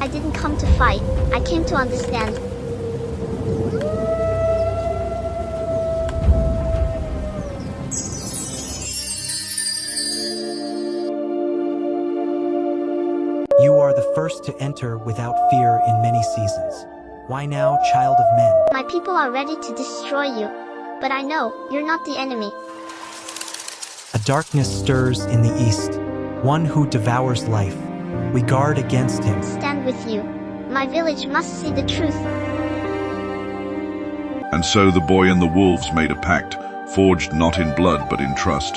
I didn't come to fight, I came to understand. You are the first to enter without fear in many seasons. Why now, child of men? My people are ready to destroy you. But I know, you're not the enemy. A darkness stirs in the east, one who devours life. We guard against him. Stand with you. My village must see the truth. And so the boy and the wolves made a pact, forged not in blood but in trust.